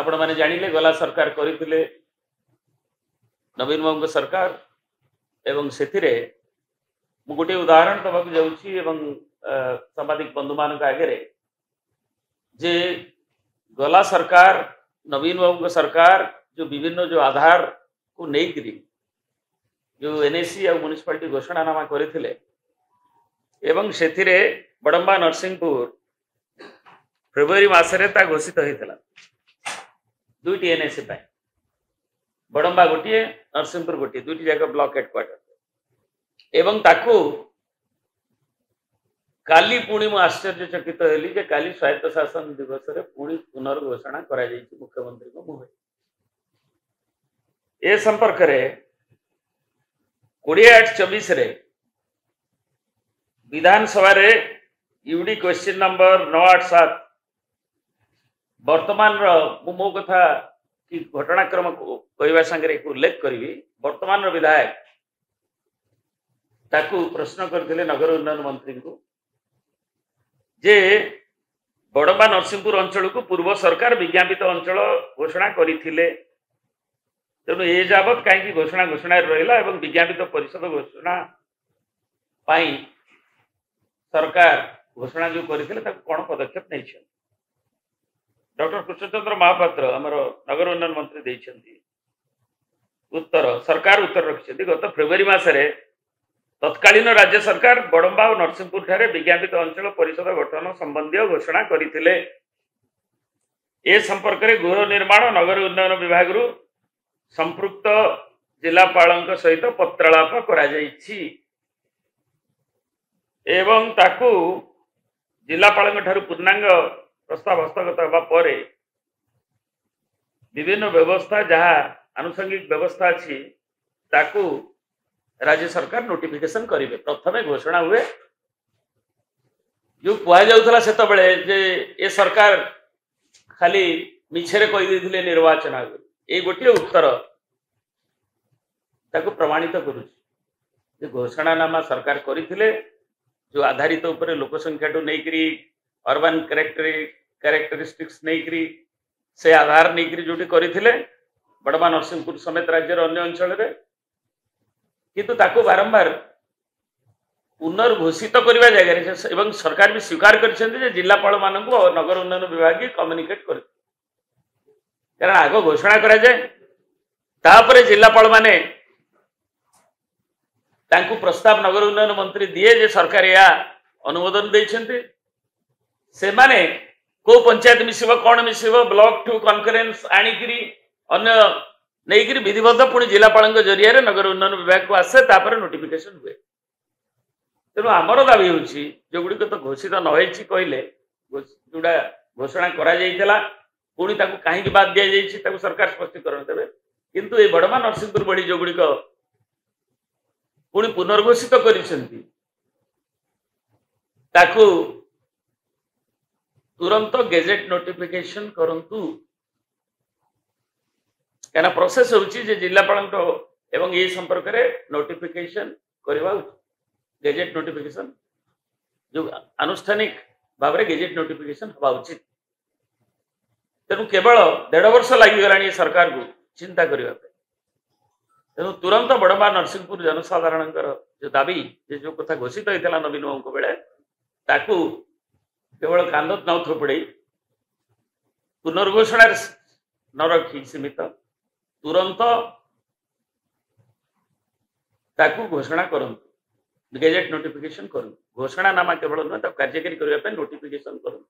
आपण माने जानिले गला सरकार करिथिले नवीन बाबू सरकार एवं सेथिरे मु गोटे उदाहरण दबाक जाउछि एवं सामाजिक बंधु मान आगे जे गला सरकार नवीन बाबू सरकार जो विभिन्न जो आधार को नहीं जो एनएसी और म्युनिसिपालिटी घोषणानामा करथिले एवं सेथिरे बड़म्बा नरसिंहपुर फेब्रुआरी मासरे ता घोषित होइतला दुईटी एनएसी पाए बड़म्बा गोटे नरसिंहपुर गोटे दुईटी जगह ब्लॉक हेडक्वार्टर एवं ताकू काली पुणी मु आश्चर्यचकित हेली जे काली स्वायत्त शासन दिवस रे पुणी पुनर्घोषणा करा जायछि मुख्यमंत्री को मुहे ए संपर्क रे 28/24 रे विधानसभा रे यूडी क्वेश्चन नंबर 987 वर्तमान मो कथा कि घटनाक्रम को कहवा संगे उल्लेख करी वर्तमान विधायक ताकू प्रश्न करथिले नगर उन्नयन मंत्री को जे बड़म्बा नरसिंहपुर अंचल को पूर्व सरकार विज्ञापित अंचल घोषणा करथिले तेणु ए जाबत कहीं घोषणा घोषणा रहा और विज्ञापित परिषद घोषणा पाई सरकार घोषणा जो करते कौन पदक्षेप नहीं डॉक्टर कृष्णचंद्र महापात्र आमर नगर उन्नयन मंत्री देइछंती उत्तर सरकार उत्तर रखिछंती गत फेब्रुआरी मासरे तत्कालीन राज्य सरकार बड़म्बा और नरसिंहपुर ठारे विज्ञापित अंचल परिषद गठन संबंधी घोषणा करथिले ए संपर्क में गृह निर्माण नगर उन्नयन विभाग रु संपृक्त जिलापाल सहित पत्रालाप करा जायछि एवं ताकू जिलापाल ठारू पूर्णांग प्रस्ताव हस्तगत होगा परे विभिन्न व्यवस्था जहाँ आनुषंगिक व्यवस्था अच्छी ताकू राज्य सरकार नोटिफिकेशन करेंगे प्रथमे घोषणा हुए जो कह जाऊला सेत बड़े जे ए सरकार खाली मिछरे कही निर्वाचन ये गोटे उत्तर ताकू प्रमाणित करुच्ची घोषणा नामा सरकार करथिले जो आधारित उपरे लोक संख्या टू नहीं अर्बन कैरेक्टरिस्टिक्स नहीं से आधार नहीं जोटी करथिले बड़म्बा नरसिंहपुर समेत राज्यर अन्य अंचल रे किंतु ताकू बारंबार पुनर्घोषित करने जगह एवं सरकार भी स्वीकार कर जिलापाल मान नगर उन्नयन विभाग कम्युनिकेट कर कारण आग घोषणा करा जाए तापरे जिलापाल माने तांकु प्रस्ताव नगर उन्नयन मंत्री दिए जे सरकार या अनुमोदन देइछन्ते से माने को पंचायत मिसिबो कोन मिसिबो ब्लॉक टू कॉन्फ्रेंस आनिकरी अन्य नहींकरी विधिबद्ध पुणी जिलापाल जरिया नगर उन्नयन विभाग को आसे तापर नोटिफिकेशन हुए तेणु आमर दाबी होची जो गुड़िक तो घोषित नई कहले जोड़ा घोषणा करा जाइतला पुणी ताकू कहीं बाद दिया जाइछि ताकू सरकार स्पष्टीकरण देवे किंतु ए बड़म्बा नरसिंहपुर बड़ी जो गुड़िक पुणी पुनर्घोषित करिसेंती ताकू तुरंत गेजेट नोटिफिकेशन करंतु क्या प्रोसेस होची जे जिलापाल एवं ये संपर्क रे नोटिफिकेशन करवा गेजेट नोटिफिकेशन जो आनुष्ठानिक भाव में गेजेट नोटिफिकेशन हवा उचित तेणु केवल 1.5 वर्ष लगी सरकार को चिंता करने तेणु तुरंत बड़म्बा नरसिंहपुर जनसाधारण जो दाबी जो कथा घोषित होता नवीन बाबू बेले ताकू केवल कांद न थोपड़े पुनर्घोषणा न रखी सीमित तुरंत ताकू घोषणा करंतु गेजेट नोटिफिकेशन करूँ घोषणा नामा केवल नुह कार्यकारी करने नोटिफिकेशन करूँ।